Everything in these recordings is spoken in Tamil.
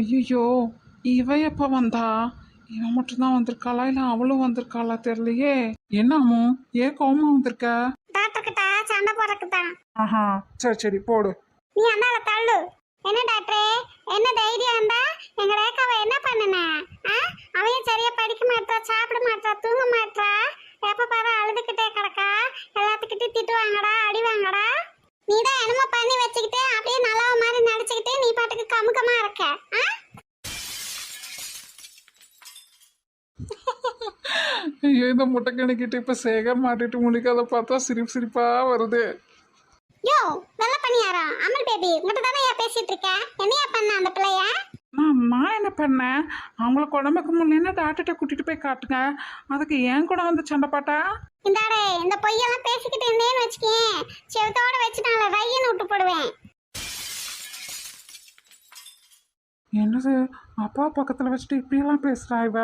ஐயோ, இவ எப்ப வந்தா? இவன் மட்டும்தான் வந்திருக்காளா இல்ல அவளும் வந்திருக்காளா தெரியலையே. என்னமோ ஏன் கோவமா வந்திருக்க? டாக்டர் கிட்ட சண்டை போடுறதுதான். ஆஹா, சரி சரி போடு. நீ அந்தால தள்ளு. என்ன டாக்டரே, என்ன தைரியம் இருந்தா எங்க ரேகாவை என்ன பண்ணுன? அவையும் சரியா படிக்க மாட்டா, சாப்பிட மாட்டா, தூங்க மாட்டா, எப்ப பாரு அழுதுகிட்டே கிடக்கா. எல்லாத்துக்கிட்டே திட்டு வாங்கடா, அடி வாங்கடா. நீ தான் என்னமோ பண்ணி வச்சுக்கிட்டு அப்படியே நல்லவ மாதிரி நடிச்சுக்கிட்டு நீ பாட்டுக்கு கமுக்கமா இருக்க. ஐயோ, இந்த முட்டை கணக்கிட்டு இப்ப சேகர் மாட்டிட்டு முழிக்காத பார்த்தா சிரிப்பு சிரிப்பா வருது. யோ வெள்ள பண்ணியாரம் அமல் பேபி உங்கள்கிட்ட தானே பேசிட்டு இருக்க. என்னையா பண்ண அந்த பிள்ளைய? நான் என்ன பண்ணேன்? அவங்களுக்கு உடம்புக்கு முடியலன்னா டாக்டர்கிட்ட கூட்டிட்டு போய் காட்டுங்க. அதுக்கு ஏன் கூட வந்து சண்டை பாட்டா? இந்தாடே இந்த பொய்யெல்லாம் பேசிக்கிட்டு இருந்தேன்னு வச்சுக்கேன், செவத்தோட வச்சு நான் வையன்னு விட்டு போடுவேன். என்னது, அப்பா பக்கத்துல வச்சுட்டு இப்படியெல்லாம் பேசுறா இவ?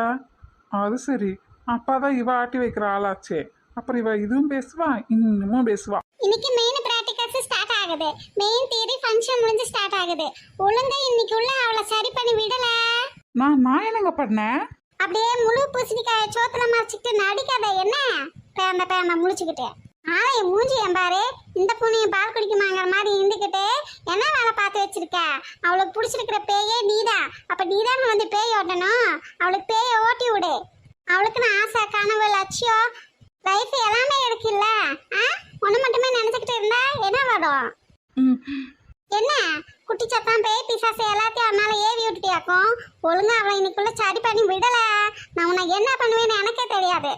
அது சரி, அப்பா தான் இவ ஆட்டி வைக்கிற ஆளாச்சே. அப்புறம் இவ இதுவும் பேசுவா, இன்னமும் பேசுவா. இன்னைக்கு மெயின் பிராக்டிகல்ஸ் ஸ்டார்ட் ஆகுது. மெயின் தியரி ஃபங்க்ஷன் முடிஞ்சு ஸ்டார்ட் ஆகுது. ஒழுங்கா இன்னைக்கு உள்ள அவளை சரி பண்ணி விடல. நான் என்னங்க பண்ணேன்? அப்படியே முழு பூசணிக்காய சோத்துல மறைச்சிட்டு நடிக்காத. என்ன பேந்த முழிச்சுக்கிட்டு ஆளைய மூஞ்சி எம்பாரு. இந்த பூனையும் பால் குடிக்குமாங்கிற மாதிரி இருந்துக்கிட்டு என்ன வேலை பார்த்து வச்சிருக்க? அவளுக்கு பிடிச்சிருக்கிற பேயே நீதான். அப்ப நீதான் வந்து பேய் ஓட்டணும். அவளுக்கு பேயை ஓட்டி விடு. அவளுக்குன்னு ஆசை, கனவு, லட்சியம், லைஃப் எல்லாமே இருக்குல்ல. ஒண்ணு மட்டுமே நினைச்சுக்கிட்டு இருந்தா என்ன வரும்? என்ன குட்டி சத்தம் பேய் பிசாசு எல்லாத்தையும் அவனால ஏவி விட்டுட்டியாக்கும். ஒழுங்கா அவளை இன்னைக்குள்ள சரி பண்ணி விடல, நான் உன்னை என்ன பண்ணுவேன்னு எனக்கே தெரியாது.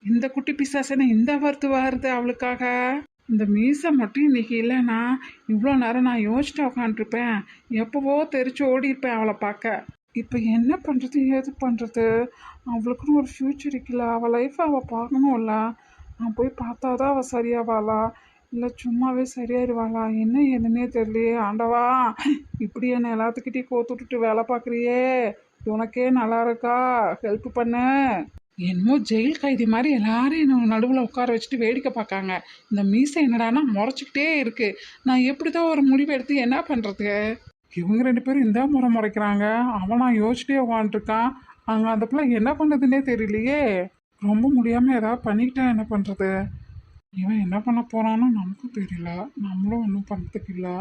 இந்த குட்டி பிசாசனை இந்த வருது அவளுக்காக. இந்த மீசை மட்டும் இன்னைக்கு இல்லைன்னா இவ்வளோ நேரம் நான் யோசிச்சுட்டு உட்காந்துருப்பேன். எப்போவோ தெரிச்சு ஓடி இருப்பேன் அவளை பார்க்க. இப்போ என்ன பண்ணுறது, ஏது பண்ணுறது? அவளுக்குன்னு ஒரு ஃப்யூச்சர் இருக்குல்ல, அவள் லைஃப்பை அவள் பார்க்கணும்ல. நான் போய் பார்த்தா தான் அவள் சரியாவாளா இல்லை சும்மாவே சரியாயிருவாளா என்ன என்னன்னே தெரியலையே. ஆண்டவா, இப்படி என்னை எல்லாத்துக்கிட்டையும் கோத்து விட்டுட்டு வேலை பார்க்குறியே, உனக்கே நல்லா இருக்கா? ஹெல்ப் பண்ணு. என்னமோ ஜெயில் கைதி மாதிரி எல்லாரும் என்ன நடுவில் உட்கார வச்சுட்டு வேடிக்கை பார்க்காங்க. இந்த மீசை என்னடானா முறைச்சிக்கிட்டே இருக்கு. நான் எப்படி தான் ஒரு முடிவு எடுத்து என்ன பண்ணுறது? இவங்க ரெண்டு பேரும் இந்த முறை முறைக்கிறாங்க, அவன் நான் யோசிச்சிட்டே உட்காந்துருக்கான். அங்கே அந்த பிள்ளை என்ன பண்ணுறதுன்னே தெரியலையே. ரொம்ப முடியாமல் ஏதாவது பண்ணிக்கிட்டா என்ன பண்ணுறது? இவன் என்ன பண்ண போகிறான்னு நமக்கும் தெரியல, நம்மளும் ஒன்றும் பண்ணுறதுக்கு இல்லை.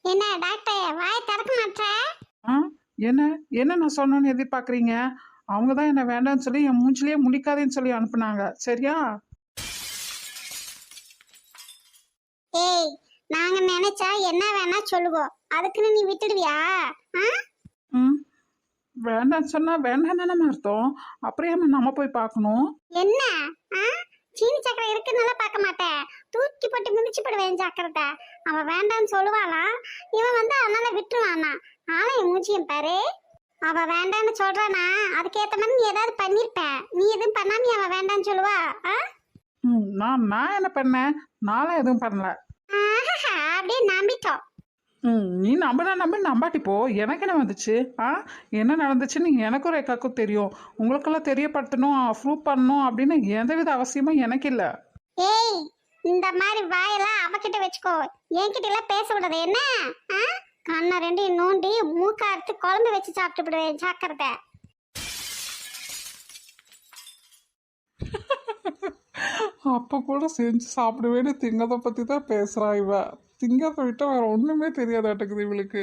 என்ன டாக்டர் வாய் திறக்க மாட்டே? என்ன என்ன நான் சொன்னோன்னு எதிர்பார்க்குறீங்க? அவங்க தான் என்ன வேண்டாம்னு சொல்லி என் மூஞ்சிலேயே முழிக்காதேன்னு சொல்லி அனுப்புனாங்க, சரியா? ஏய், நாங்க நினைச்சா என்ன வேணா சொல்லுவோம், அதுக்குன்னு நீ விட்டுடுவியா? வேண்டாம்னு சொன்னா வேண்டாம் தானே அர்த்தம். அப்புறம் ஏன் நம்ம போய் பார்க்கணும்? என்ன சீனி சக்கரை இருக்குன்னு பார்க்க மாட்டேன், தூக்கி போட்டு மிதிச்சு போடுவேன் ஜாக்கிரதை. அவன் வேண்டான்னு சொல்லுவாளா, இவன் வந்து அதனால விட்டுருவானா? ஆளைய மூச்சியம் பாரு. அவ வேண்டான்னு சொல்றானா, அதுக்கேத்த மாதிரி நீ ஏதாவது பண்ணிருப்ப. நீ எதுவும் பண்ணாம அவன் வேண்டான்னு சொல்லுவா? நான் என்ன பண்ணேன்? நானும் எதுவும் பண்ணல. அப்படியே நம்பிட்டோம். நீ நம்பாட்டி போ. எனக்கு என்ன வந்துச்சு? என்ன நடந்துச்சுன்னு எனக்கும் ரேக்காக்கும் தெரியும். உங்களுக்கெல்லாம் தெரியப்படுத்தணும், ப்ரூவ் பண்ணணும் அப்படின்னு எந்தவித அவசியமும் எனக்கு இல்லை. ஏய், இந்த மாதிரி வாயெல்லாம் அவகிட்ட வச்சுக்கோ, என்கிட்ட எல்லாம் பேச விடாது. என்ன கண்ணை ரெண்டையும் நோண்டி மூக்க அறுத்து குழம்பு வச்சு சாப்பிட்டு விடுவேன், ஜாக்கிரதை. அப்போ கூட செஞ்சு சாப்பிடுவேன்னு திங்கதை பற்றி தான் பேசுகிறா இவ. திங்கத்தை விட்டால் வேறு ஒன்றுமே தெரியாதாட்டுக்குது இவளுக்கு.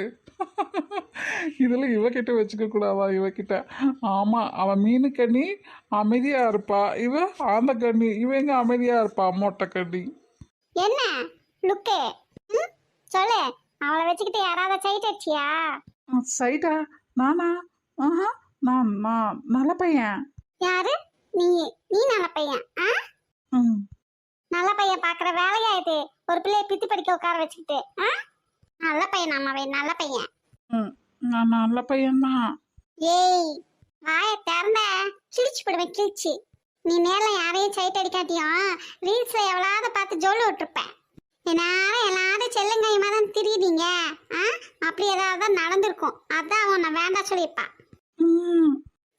இதில் இவகிட்ட வச்சுக்க கூடாதா இவகிட்ட? ஆமாம், அவன் மீனு கண்ணி அமைதியாக இருப்பா, இவ ஆந்த கண்ணி, இவங்க அமைதியாக இருப்பா மொட்டை கண்ணி. என்ன லுக்கு சொல்லு, அவளை வச்சுக்கிட்டு யாராவது சைட் அடிச்சியா? சைட்டா? நானா? நான் நல்ல பையன். யாரு நீ? நீ நல்ல பையன்? நல்ல பையன் பாக்குற வேலையா இது? ஒரு பிள்ளைய பித்தி படிக்க உட்கார வச்சுக்கிட்டு நல்ல பையன் அம்மாவே, நல்ல பையன். நான் நல்ல பையன் தான். ஏய், வாய திறந்த கிழிச்சு போடுவேன், கிழிச்சு. நீ நேர்ல யாரையும் சைட் அடிக்காட்டியும் ரீல்ஸ்ல எவ்வளவு பார்த்து ஜோலு விட்டுருப்பேன். எல்லாரும் செல்லுங்கையுமா தான் திரியுதீங்க. அப்படி ஏதாவது நடந்திருக்கும், அதான் உன்னை வேண்டாம் சொல்லியிருப்பா.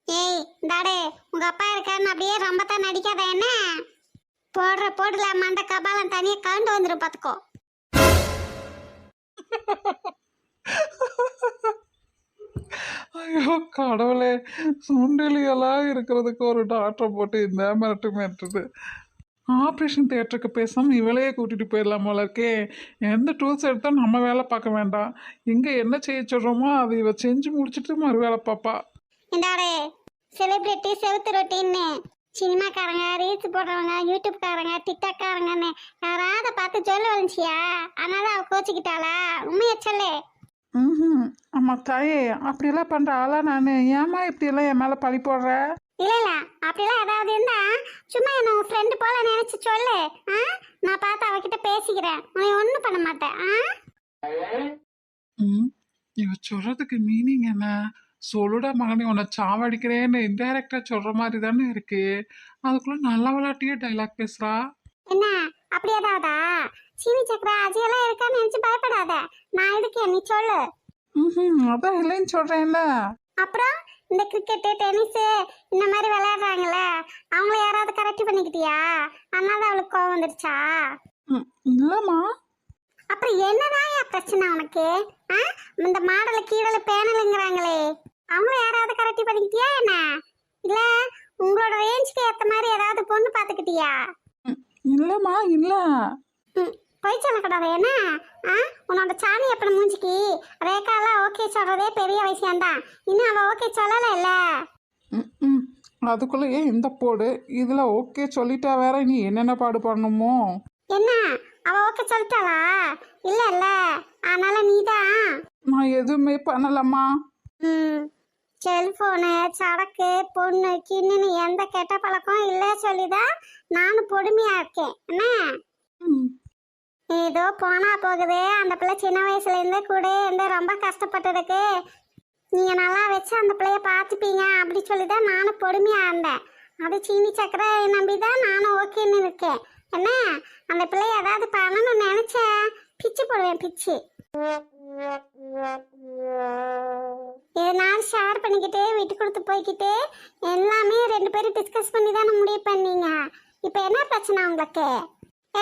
ஏய் டாடே, உங்க அப்பா இருக்காருன்னு அப்படியே ரொம்ப தான் நடிக்காத. என்ன போடுற போடல மண்ட கபாலம் தனியா கண்டு வந்துடும் பாத்துக்கோ. ஐயோ கடவுளே, சுண்டலியெல்லாம் இருக்கிறதுக்கு ஒரு டாக்டரை போட்டு இந்த மிரட்டுது. ஆப்ரேஷன் தியேட்டருக்கு பேசாம இவளையே கூட்டிட்டு போயிடலாம் போல இருக்கே. எந்த டூல்ஸ் எடுத்தால் நம்ம வேலை பார்க்க வேண்டாம். இங்கே என்ன செய்ய சொல்கிறோமோ அதை இவ செஞ்சு முடிச்சுட்டு மறு வேலை பார்ப்பா. இந்தாடே செலிபிரிட்டி செவுத்து ரொட்டின்னு சினிமாக்காரங்க, ரீல்ஸ் போடுறவங்க, யூடியூப்காரங்க, டிக்டாக்காரங்கன்னு யாராவது பார்த்து சொல்ல வந்துச்சியா? அதனால அவ கோச்சிக்கிட்டாளா? உண்மையை சொல்லு. ஆமா தாயே, அப்படியெல்லாம் பண்ணுற ஆளா நான்? ஏமா இப்படியெல்லாம் என் மேலே பழி போடுற? இல்ல இல்ல அப்படிலாம் ஏதாவது இருந்தா சும்மா என்ன உன் ஃப்ரெண்டு போல நினைச்சு சொல்லு. நான் பார்த்து அவகிட்ட பேசிக்கிறேன். உன்னை ஒன்றும் பண்ண மாட்டேன். இவ சொல்றதுக்கு மீனிங் என்ன? சொல்லுடா மகனே, உன்னை சாவடிக்கிறேன்னு இன்டைரக்டா சொல்ற மாதிரி தானே இருக்கு. அதுக்குள்ள நல்ல விளையாட்டியே டைலாக் பேசுறா. என்ன அப்படி ஏதாவதா? சீனி சக்கரை அஜயெல்லாம் இருக்கான்னு நினைச்சு பயப்படாத. நான் இருக்கேன், நீ சொல்லு. அதான் இல்லைன்னு சொல்றேன்ல. அப்புறம் இந்த கிரிக்கெட்டு, டென்னிஸ் இந்த மாதிரி விளையாடுறாங்கல்ல, அவங்கள யாராவது கரெக்ட் பண்ணிக்கிட்டியா? அதனால அவளுக்கு கோவம் வந்துருச்சா? இல்லம்மா. அப்புறம் என்னதான் பிரச்சனை உனக்கு? இந்த மாடல கீழே பேனலுங்கிறாங்களே, அவங்கள யாராவது கரெக்ட் பண்ணிக்கிட்டியா என்ன? இல்ல உங்களோட ரேஞ்சுக்கு ஏத்த மாதிரி ஏதாவது பொண்ணு பாத்துக்கிட்டியா? இல்லம்மா இல்ல. போய் சொல்லக்கூடாது என்ன? உன்னோட சாணி எப்படி மூஞ்சிக்கு ரேகாலாம் ஓகே சொல்றதே பெரிய விஷயம்தான். இன்னும் அவ ஓகே சொல்லல இல்ல. அதுக்குள்ளேயே இந்த போடு. இதுல ஓகே சொல்லிட்டா வேற நீ என்னென்ன பாடு பண்ணணுமோ? என்ன அவ ஓகே சொல்லிட்டாளா? இல்ல இல்ல, அதனால நீதான். நான் எதுவுமே பண்ணலம்மா. செல்போனு, சடக்கு, பொண்ணு, கிண்ணுன்னு எந்த கெட்ட பழக்கம் இல்ல சொல்லிதான் நானும் பொறுமையா இருக்கேன். என்ன ஏதோ போனா போகுது, அந்த பிள்ளை சின்ன வயசுல இருந்து கூட இருந்து ரொம்ப கஷ்டப்பட்டதுக்கு நீங்க நல்லா வச்சு அந்த பிள்ளைய பார்த்துப்பீங்க அப்படி சொல்லிதான் நானும் பொறுமையா இருந்தேன். அது சீனி சக்கரை நம்பிதான் நானும் ஓகேன்னு இருக்கேன். என்ன அந்த பிள்ளைய ஏதாவது பண்ணணும்னு நினைச்சேன், பிச்சு போடுவேன் பிச்சு. எதனால ஷேர் பண்ணிக்கிட்டு விட்டு கொடுத்து போய்கிட்டு எல்லாமே 2 பேரும் டிஸ்கஸ் பண்ணி தானே முடிவு பண்ணீங்க. இப்போ என்ன பிரச்சனை உங்களுக்கு?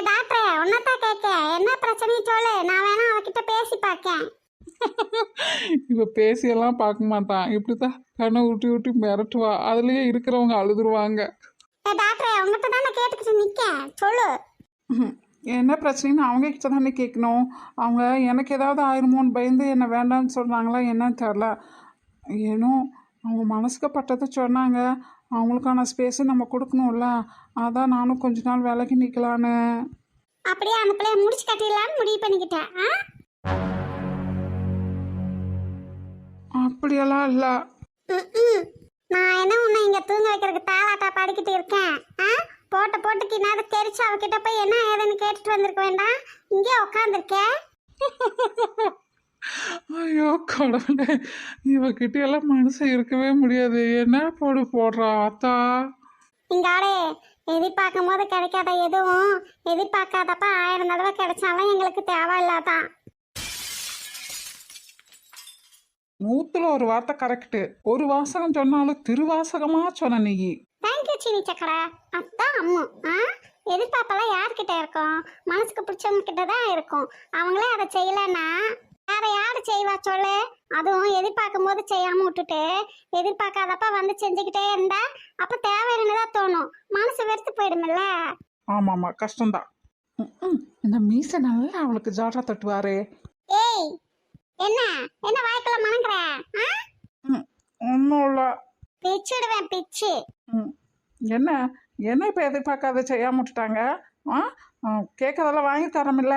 டாக்டர் உன்னதான் கேட்க, என்ன பிரச்சனை சொல்லு, நான் வேணா அவகிட்ட பேசி பார்க்கேன். இவ பேசியெல்லாம் பார்க்க மாட்டான், இப்படிதான் கண்ணை ஊட்டி ஊட்டி மிரட்டுவா. அதுலயே இருக்கிறவங்க அழுதுருவாங்க. டாக்டர் உங்ககிட்ட தானே கேட்டுக்கிட்டு நிக்கேன், சொல்லு. என்ன பிரச்சனைன்னு அவங்க கிட்ட தானே கேட்கணும். அவங்க எனக்கு ஏதாவது ஆயிருமோன்னு பயந்து என்ன வேண்டாம்னு சொல்கிறாங்களா என்னன்னு தெரில. ஏன்னோ அவங்க மனசுக்கு பட்டதை சொன்னாங்க. அவங்களுக்கான ஸ்பேஸு நம்ம கொடுக்கணும்ல, அதான் நானும் கொஞ்ச நாள் வேலைக்கு நிற்கலான்னு. அப்படியே அந்த பிள்ளைய முடிச்சு கட்டிடலான்னு முடிவு பண்ணிக்கிட்டேன். அப்படியெல்லாம் இல்லை. நான் என்ன உன்னை இங்கே தூங்க வைக்கிறதுக்கு தாளாட்டா பாடிக்கிட்டு இருக்கேன்? போட்ட போட்டுக்கு நேரம் தெரிச்சு அவகிட்ட போய் என்ன ஏதுன்னு கேட்டுட்டு வந்திருக்க வேண்டாம், இங்கே உட்காந்துருக்கேன். ஐயோ கடவுளே, இவகிட்ட எல்லாம் மனசு இருக்கவே முடியாது. என்ன போடுறா அத்தா. இங்காடே எதிர்பார்க்கும் போது கிடைக்காத எதுவும் எதிர்பார்க்காதப்ப 1000 தடவை கிடைச்சாலும் எங்களுக்கு தேவையில்லாதான். 100ல ஒரு வார்த்தை கரெக்டு. ஒரு வாசகம் சொன்னாலும் திருவாசகமா சொன்ன நீ. தேங்க்யூ சீனி சக்கரை. அதான் அம்மு. எதிர்பார்ப்பெல்லாம் யார்கிட்ட இருக்கும்? மனசுக்கு பிடிச்சவங்க கிட்ட தான் இருக்கும். அவங்களே அதை செய்யலன்னா வேற யாரு செய்வா சொல்லு? அதுவும் எதிர்பார்க்கும் போது செய்யாம விட்டுட்டு எதிர்பார்க்காதப்ப வந்து செஞ்சுக்கிட்டே இருந்தா அப்ப தேவையானதான் தோணும், மனசு வெறுத்து போயிடுமில்ல. ஆமாமா கஷ்டம்தான். இந்த மீசை நல்லா அவளுக்கு ஜாடா தட்டுவாரு. ஏய் என்ன என்ன வாய்க்குள்ள மணங்குற? ஒன்றும் இல்லை. பிச்சுடுவேன் பிச்சு. என்ன என்ன இப்போ எதிர்பார்க்காத செய்யாம விட்டுட்டாங்க? கேட்கறதெல்லாம் வாங்கி தரமில்ல,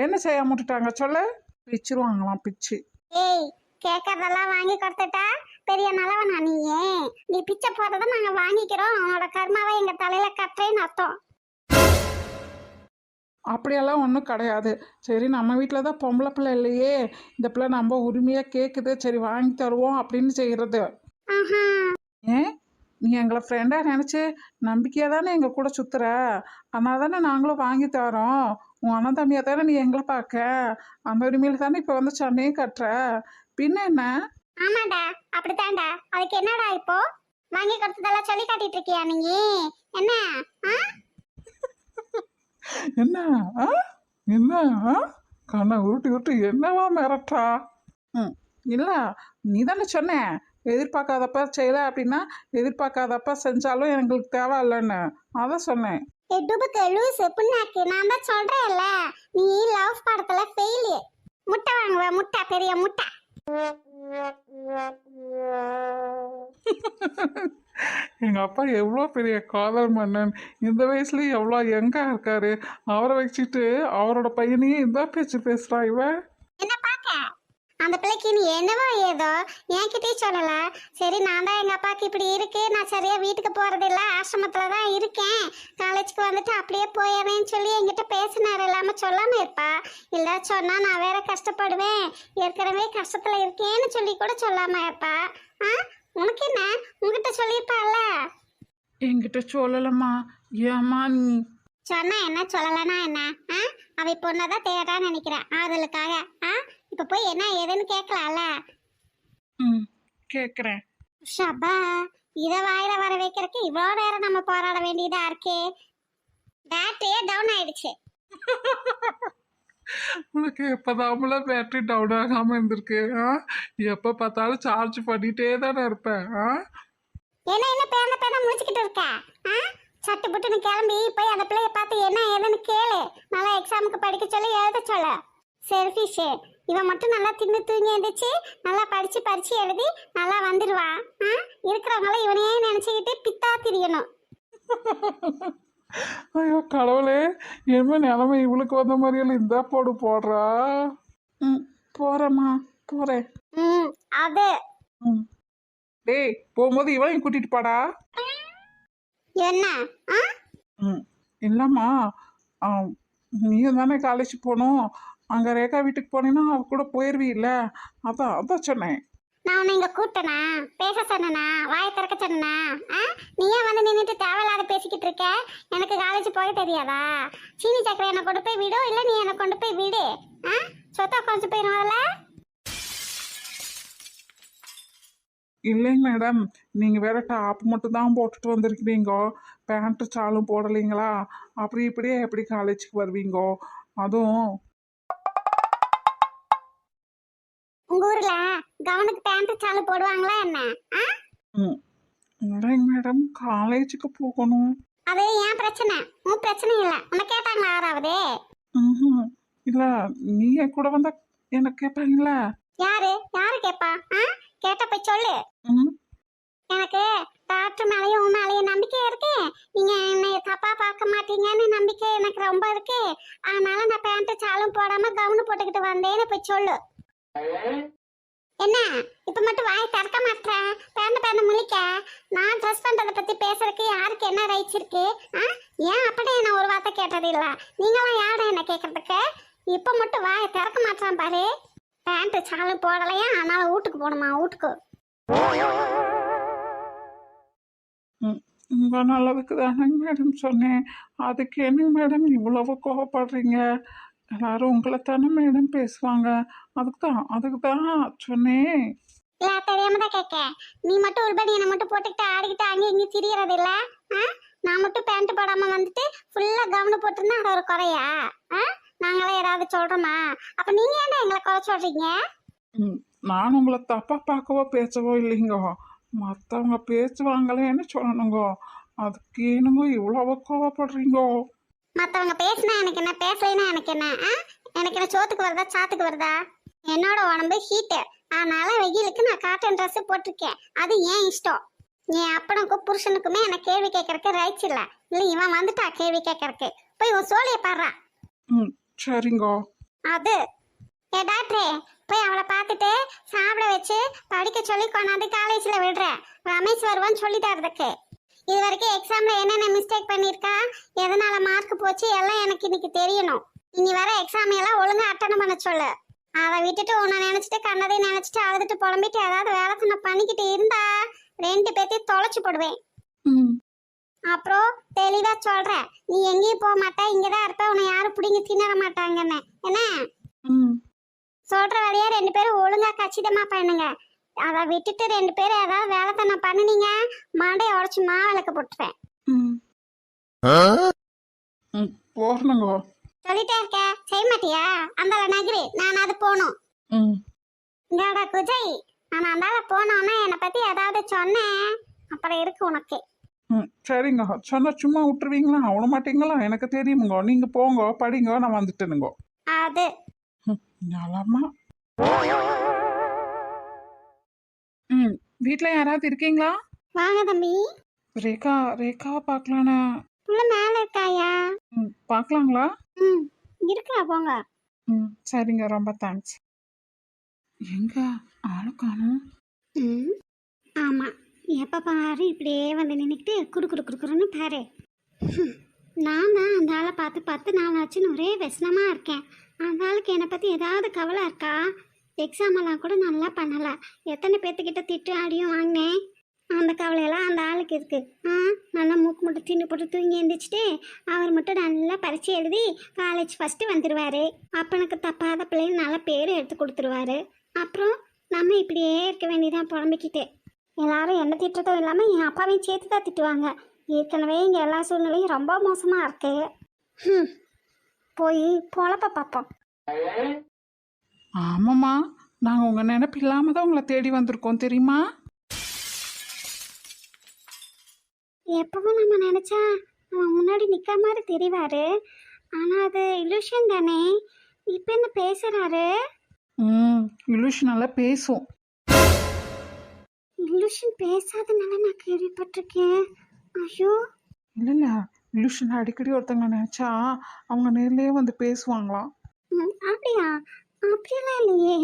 என்ன செய்யாம விட்டுட்டாங்க சொல்லு? பிச்சிருவாங்களாம் பிச்சு. ஏய் கேட்கறதெல்லாம் வாங்கி கொடுத்துட்டா பெரிய நல்லவனா நீயே? நீ பிச்சை போறதை நாங்க வாங்கிக்கிறோம், உன்னோட கர்மாவை எங்க தலையில கட்டுறேன்னு அர்த்தம். அப்படியெல்லாம் ஒன்றும் கிடையாது. சரி நம்ம வீட்டில் தான் பொம்பளை பிள்ளை இல்லையே, இந்த பிள்ளை நம்ம உரிமையாக கேட்குது, சரி வாங்கி தருவோம் அப்படின்னு செய்கிறது. ஏன் நீ எங்களை ஃப்ரெண்டாக நினச்சி நம்பிக்கையாக தானே எங்கள் கூட சுற்றுற, அதனால தானே நாங்களும் வாங்கி தரோம். உன் அண்ணன் தம்பியாக தானே நீ எங்களை பார்க்க, அந்த உரிமையில் தானே இப்போ வந்து சண்டையும் கட்டுற, பின்ன என்ன? ஆமாடா அப்படித்தான்டா. அதுக்கு என்னடா இப்போ வாங்கி கொடுத்ததெல்லாம் சொல்லி காட்டிட்டு இருக்கியா நீ? என்ன என்ன ஆ? என்ன ஆ? கண்ணை உருட்டி உருட்டி என்னவா மிரட்டா? ம் இல்லை, நீ தானே சொன்ன எதிர்பார்க்காதப்ப செய்யலை அப்படின்னா எதிர்பார்க்காதப்ப செஞ்சாலும் எங்களுக்கு தேவை இல்லைன்னு. அதான் சொன்னேன். டுபுக்கு லூசு புண்ணாக்கு, நான் தான் சொல்றேன்ல, நீ லவ் படத்துல ஃபெயிலு. முட்டை வாங்குவ, முட்டை, பெரிய முட்டை. எங்கள் அப்பா எவ்வளோ பெரிய காதல் மன்னன், இந்த வயசுலேயும் எவ்வளோ யங்கா இருக்காரு. அவரை வச்சுட்டு அவரோட பையனையும் இந்த பேச்சு பேசுகிறா இவன். என்ன பார்க்க அந்த பிள்ளைக்கு நீ என்னவோ ஏதோ என்கிட்டயே சொல்லல. சரி, நான் தான் எங்க அப்பாவுக்கு இப்படி இருக்கு, நான் சரியா வீட்டுக்கு போறது இல்ல, ஆசிரமத்துல தான் இருக்கேன், காலேஜுக்கு வந்துட்டு அப்படியே போயிடுறேன்னு சொல்லி என்கிட்ட பேசினாரு. இல்லாம சொல்லாம இருப்பா. இல்ல சொன்னா நான் வேற கஷ்டப்படுவேன், ஏற்கனவே கஷ்டத்துல இருக்கேன்னு சொல்லி கூட சொல்லாம இருப்பா. ஆ, உனக்கு என்ன, உங்ககிட்ட சொல்லியிருப்பாள்ல. என்கிட்ட சொல்லலம்மா. ஏம்மா நீ? சொன்னா என்ன, சொல்லலன்னா என்ன? ஆ, அவ பொண்ணதான் தேடான்னு நினைக்கிறேன் ஆதலுக்காக. ஆ, இப்ப போய் என்ன ஏதுன்னு கேட்கலாம்ல. ம் கேட்குறேன். ஷபா, இத வாயில வர வைக்கிறதுக்கு இவ்வளோ நேரம் நம்ம போராட வேண்டியதா இருக்கே. பேட்டரியே டவுன் ஆயிடுச்சு. உனக்கு எப்போதாமல பேட்டரி டவுன் ஆகாமல் இருந்திருக்கு? எப்போ பார்த்தாலும் சார்ஜ் பண்ணிட்டே தானே இருப்பேன். என்ன என்ன பேன பேன முடிச்சுக்கிட்டு இருக்க? சட்டு புட்டுன்னு கிளம்பி போய் அந்த பிள்ளைய பார்த்து என்ன ஏதுன்னு கேளு. நல்லா எக்ஸாமுக்கு படிக்க சொல்லி எழுத சொல்லு. செல்ஃபிஷ் இவன் மட்டும் நல்லா தின்னு தூங்கி எழுந்திரிச்சு நல்லா படிச்சு பறிச்சு எழுதி நல்லா வந்துடுவான். இருக்கிறவங்கள இவனையே நினைச்சுக்கிட்டு பித்தா திரியணும். ஐயோ கடவுளே, என்ன நிலைமை இவளுக்கு வந்த மாதிரியெல்லாம் இந்த போடு போடுறா. ம் போகிறேம்மா, போகிறேன். அது டேய், போகும்போது இவளையும் கூட்டிட்டு போடா. என்ன? ம் இல்லைம்மா, நீயும் தானே காலேஜ் போகணும். அங்கே ரேகா வீட்டுக்கு போனீங்கன்னா அவ கூட போயிடுவீல்ல, அதான் அதான் சொன்னேன். நான் உன்னை இங்க கூப்பிட்டனா, பேச சொன்னா, வாயை திறக்க சொன்னா? நீயே வந்து நின்றுட்டு தேவையில்லாத பேசிக்கிட்டு இருக்க. எனக்கு காலேஜ் போக தெரியாதா? சீனி சக்கரை என்னை கொண்டு போய் விடும், இல்லை நீ என்னை கொண்டு போய் விடு. சொத்தா கொஞ்சம் போயிடும்ல. இல்லைங்க மேடம், நீங்கள் வேற டாப் மட்டும் தான் போட்டுட்டு வந்திருக்கிறீங்கோ, பேண்ட்டு சாலும் போடலைங்களா? அப்படி இப்படியே எப்படி காலேஜுக்கு வருவீங்கோ? அதுவும் உங்க ஊர்ல கவனுக்கு பேண்ட் சாலு போடுவாங்களா என்ன? ம் இல்லைங்க மேடம், காலேஜுக்கு போகணும். அது ஏன் பிரச்சனை, உன் பிரச்சனை இல்லை. உன்னை கேட்டாங்களா யாராவது? ம் இல்லை, நீ என் கூட வந்தா என்ன கேட்பாங்களா? யாரு யாரு கேட்பா? கேட்ட போய் சொல்லு. ம் எனக்கு டாக்டர் மேலேயும் உன் மேலேயும் நம்பிக்கை இருக்கு. நீங்க என்னை தப்பா பார்க்க மாட்டீங்கன்னு நம்பிக்கை எனக்கு ரொம்ப இருக்கு. அதனால நான் பேண்ட் சாலும் போடாம கவுனு போட்டுக்கிட்டு வந்தேன்னு போய் சொல்லு. என்ன இப்ப மட்டும் வாய் திறக்க மாட்டேன்? பேண்ட் பேண்ட் முழிக்க. நான் ட்ரெஸ் பண்றதை பத்தி பேசுறதுக்கு யாருக்கு என்ன ரைட்ஸ் இருக்கு? ஏன் அப்படியே என்ன ஒரு வார்த்தை கேட்டது இல்ல? நீங்களாம் யாரு என்ன கேட்கறதுக்கு? இப்ப மட்டும் வாய் திறக்க மாட்டான் பாரு. பேண்ட் சாலும் போடலையா, அதனால வீட்டுக்கு போகணுமா? வீட்டுக்கு உங்கள் நல்லதுக்கு தானேங்க மேடம் சொன்னேன். அதுக்கு என்னங்க மேடம் இவ்வளவு கோவப்படுறீங்க? எல்லாரும் உங்களை தானே மேடம் பேசுவாங்க. அதுக்கு தான் சொன்னேன். இல்ல தெரியாம தான் கேட்க. நீ மட்டும் உள்படி என்னை மட்டும் போட்டுக்கிட்டு ஆடிக்கிட்டு அங்கே இங்கே திரியறது இல்ல. நான் மட்டும் பேண்ட் போடாம வந்துட்டு ஃபுல்லா கவுனு போட்டிருந்தா அது ஒரு குறையா? நாங்களே ஏதாவது சொல்றோமா? அப்ப நீங்க ஏன்டா எங்களை குறை சொல்றீங்க? நான் உங்களை தப்பா பார்க்கவோ பேசவோ இல்லைங்கோ, மற்றவங்க பேசுவாங்களேன்னு சொல்லணுங்கோ. அதுக்கு ஏனுங்கோ இவ்வளவு கோவப்படுறீங்கோ? மத்தவங்க பேசினா எனக்கு என்ன, பேசலைன்னா எனக்கு என்ன? எனக்கு என்ன சோத்துக்கு வருதா சாத்துக்கு வருதா? என்னோட உடம்பு ஹீட்டு, அதனால வெயிலுக்கு நான் காட்டன் ட்ரெஸ் போட்டிருக்கேன். அது ஏன் இஷ்டம். என் அப்பனுக்கும் புருஷனுக்குமே என்ன கேள்வி கேட்கறதுக்கு ரைட்ஸ் இல்லை. இல்லை இவன் வந்துட்டா கேள்வி கேட்கறதுக்கு. போய் உன் சோழிய பாடுறா. சரிங்கோ. அது ஏ டாக்டரே, போய் அவளை பார்த்துட்டு சாப்பிட வச்சு படிக்க சொல்லி கொண்டாந்து காலேஜ்ல விடுற. ரமேஷ் வருவான்னு சொல்லிட்டாருதுக்கு. இது வரைக்கும் எக்ஸாம்ல என்னென்ன மிஸ்டேக் பண்ணிருக்கா, எதனால மார்க் போச்சு எல்லாம் எனக்கு இன்னைக்கு தெரியணும். இனி வர எக்ஸாம் எல்லாம் ஒழுங்கா அட்டன் பண்ண சொல்லு. அதை விட்டுட்டு உன்னை நினைச்சிட்டு கண்ணதையும் நினைச்சிட்டு அழுதுட்டு புலம்பிட்டு ஏதாவது வேலை நான் பண்ணிக்கிட்டு இருந்தா 2 பேர்த்தையும் தொலைச்சு போடுவேன். அப்புறம் தெளிவா சொல்றேன், நீ எங்கேயும் போக மாட்ட, இங்கதான் இருப்ப, உன்னை யாரும் பிடிங்க திணற மாட்டாங்கன்னு. என்ன சொல்ற வழியா 2 பேரும் ஒழுங்கா கச்சிதமா பண்ணுங்க. அதை விட்டுட்டு 2 பேரும் ஏதாவது வேலை தானே பண்ணுனீங்க, மாடையை உடச்சு மாவிளக்கு போட்டுருவேன். ம் போகணுங்க. சொல்லிட்டே இருக்க செய்ய மாட்டியா? அந்தால நகரு, நான் அது போகணும். ம் இந்தாடா குஜய், நான் அந்தால போனோன்னா என்னை பத்தி ஏதாவது சொன்னேன் அப்புறம் இருக்கு உனக்கு. ம் சரிங்க. சொன்னா சும்மா விட்டுருவீங்களா? விட மாட்டீங்களா? எனக்கு தெரியுமுங்க. நீங்கள் போங்க, படிங்க, நான் வந்துட்டேனுங்க. அது ம் நலமா. ம் வீட்டில் யாராவது இருக்கீங்களா? வாங்க தம்பி. ரேகாவை பார்க்கலான்னு. உள்ள மேல இருக்காயா? ம் பார்க்கலாங்களா? ம் இருக்கா போங்க. ம் சரிங்க, ரொம்ப தேங்க்ஸ். எங்க ஆளு காணோம்? ம் ஆமா, எப்ப பாரு இப்படியே வந்து நின்றுக்கிட்டு குடு குடு குடுக்குறன்னு பாரு. நான் தான் அந்த ஆளை பார்த்து 10 நாள் ஆச்சுன்னு ஒரே व्यसனமா இருக்கேன். அந்த ஆளுக்கு என்னை பற்றி ஏதாவது கவலை இருக்கா? எக்ஸாம் எல்லாம் கூட நல்லா பண்ணலை. எத்தனை பேர்த்துக்கிட்ட திட்டு அடியும் வாங்கினேன். அந்த கவலையெல்லாம் அந்த ஆளுக்கு இருக்கு. நல்லா மூக்கு மட்டும் தின்னு போட்டு தூங்கி எழுந்திரிச்சிட்டு அவர் மட்டும் நல்லா பரீட்சை எழுதி காலேஜ் ஃபஸ்ட்டு வந்துடுவார். அப்பனுக்கு தப்பாத பிள்ளைன்னு நல்ல பேர் எடுத்து கொடுத்துருவாரு. அப்புறம் நம்ம இப்படியே இருக்க வேண்டியதான் புலம்பிக்கிட்டு. எல்லாரும் என்ன திட்டத்தும் இல்லாமல் என் அப்பாவையும் சேர்த்து தான் திட்டுவாங்க. ஏற்கனவே இங்கே எல்லா சூழ்நிலையும் ரொம்ப மோசமாக இருக்கு. போய் பொழப்ப பார்ப்போம். ஆமாம்மா, நாங்கள் உங்கள் நினைப்பு இல்லாமல் தான் உங்களை தேடி வந்திருக்கோம் தெரியுமா? எப்பவும் நம்ம நினச்சா அவன் முன்னாடி நிற்க மாதிரி தெரிவாரு. ஆனால் அது இல்யூஷன் தானே. இப்போ என்ன பேசுகிறாரு? ம் இலுஷ் நல்லா பேசும். இல்யூஷன் பேசாதனால நான் கேள்விப்பட்டிருக்கேன். ஐயோ, இல்லை இலுஷன் அடிக்கடி ஒருத்தங்க நினச்சா அவங்க நேர்லேயே வந்து பேசுவாங்களாம். அப்படியா? அப்படியெல்லாம் இல்லையே.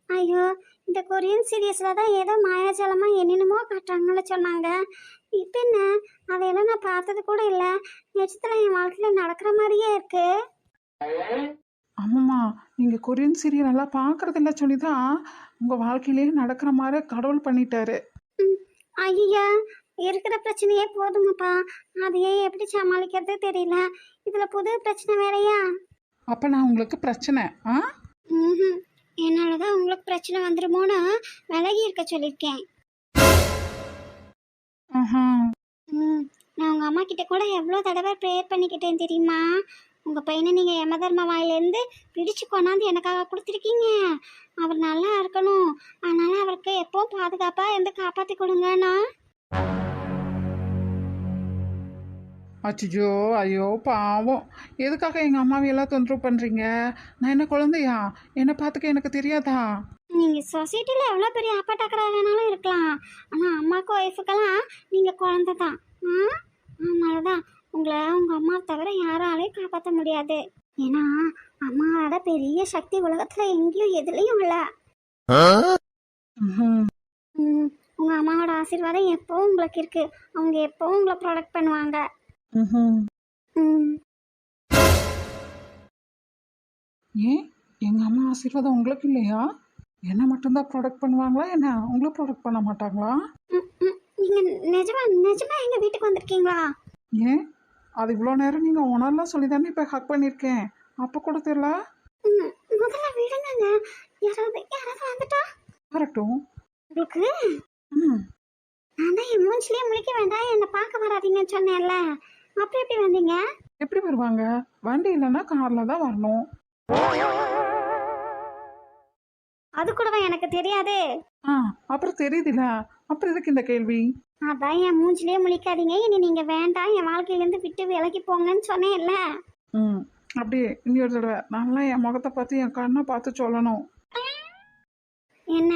ஐயோ, இந்த கொரியன் சீரியஸில் தான் ஏதோ மாயாஜாலமாக என்னென்னமோ காட்டுறாங்கன்னு சொன்னாங்க. இப்போ என்ன, அதையெல்லாம் நான் பார்த்தது கூட இல்லை. நிஜத்தில் என் வாழ்க்கையில் நடக்கிற மாதிரியே இருக்கு. ஆமாம்மா, நீங்கள் கொரியன் சீரியல் நல்லா பார்க்குறதில்ல சொல்லி தான் உங்கள் வாழ்க்கையிலேயே நடக்கிற மாதிரி கடவுள் பண்ணிட்டாரு. ஐயா, இருக்கிற பிரச்சனையே போதுமாப்பா. அதையே எப்படி சமாளிக்கிறது தெரியல. இதில் புது பிரச்சனை வேறையா? அப்போ நான் உங்களுக்கு பிரச்சனை? ம் என்னால தான் உங்களுக்கு பிரச்சனை வந்துடுமோன்னு விலகி இருக்க சொல்லியிருக்கேன். ஆஹா. நான் உங்கள் அம்மா கிட்ட கூட எவ்வளோ தடவை ப்ரேயர் பண்ணிக்கிட்டேன் தெரியுமா? உங்கள் பையனை நீங்கள் யமதர்ம வாயிலேருந்து பிடிச்சு கொண்டாந்து எனக்காக கொடுத்துருக்கீங்க. அவர் நல்லா இருக்கணும், அதனால் அவருக்கு எப்போவும் பாதுகாப்பாக இருந்து காப்பாற்றி கொடுங்கண்ணா. அச்சோ, ஐயோ பாவம். எதுக்காக எங்கள் அம்மாவை எல்லாம் தொந்தரவு பண்ணுறீங்க? நான் என்ன குழந்தையா? என்னை பார்த்துக்க எனக்கு தெரியாதா? நீங்கள் சொசைட்டியில் எவ்வளோ பெரிய ஆப்பாட்டாக்கரா வேணாலும் இருக்கலாம், ஆனால் அம்மாவுக்கு ஒய்ஃபுக்கெல்லாம் நீங்கள் குழந்தை தான். அதனால தான் உங்களை உங்கள் அம்மாவை தவிர யாராலையும் காப்பாற்ற முடியாது. ஏன்னா அம்மாவோட பெரிய சக்தி உலகத்தில் எங்கேயும் எதுலேயும் இல்லை. ம்ஹும். உங்கள் அம்மாவோட ஆசீர்வாதம் எப்போவும் உங்களுக்கு இருக்கு. அவங்க எப்போவும் உங்களை ப்ரொடெக்ட் பண்ணுவாங்க. ம்ஹும். ம் ஏன் எங்கள் அம்மா ஆசீர்வாதம் உங்களுக்கு இல்லையா? என்ன மட்டும்தான் ப்ரொடெக்ட் பண்ணுவாங்களா? என்ன உங்களை ப்ரொடெக்ட் பண்ண மாட்டாங்களா? நீங்கள் நிஜமா எங்கள் வீட்டுக்கு வந்திருக்கீங்களா? ஏன் அது இவ்வளோ நேரம் நீங்கள் உணரலாம் சொல்லி தானே இப்போ ஹக் பண்ணியிருக்கேன். அப்போ கூட தெரியல. முதல்ல விடுங்க. யாராவது வந்துட்டா வரட்டும். உங்களுக்கு ம் நான் தான் என் மூஞ்சிலேயே முழிக்க வேண்டாம், என்னை பார்க்க வராதீங்கன்னு சொன்னேன்ல. அப்புறம் எப்படி வந்தீங்க? எப்படி வருவாங்க? வண்டி இல்லைன்னா காரில் தான் வரணும். அது கூடவா எனக்கு தெரியாது? அப்புறம் தெரியுதுல, அப்புறம் எதுக்கு இந்த கேள்வி? அதான் என் மூஞ்சிலேயே முழிக்காதீங்க, இனி நீங்கள் வேண்டாம், என் வாழ்க்கையிலேருந்து விட்டு விலகி போங்கன்னு சொன்னேன்ல. ம் அப்படியே இனி ஒரு தடவை நல்லா என் முகத்தை பார்த்து என் கண்ணை பார்த்து சொல்லணும். என்ன?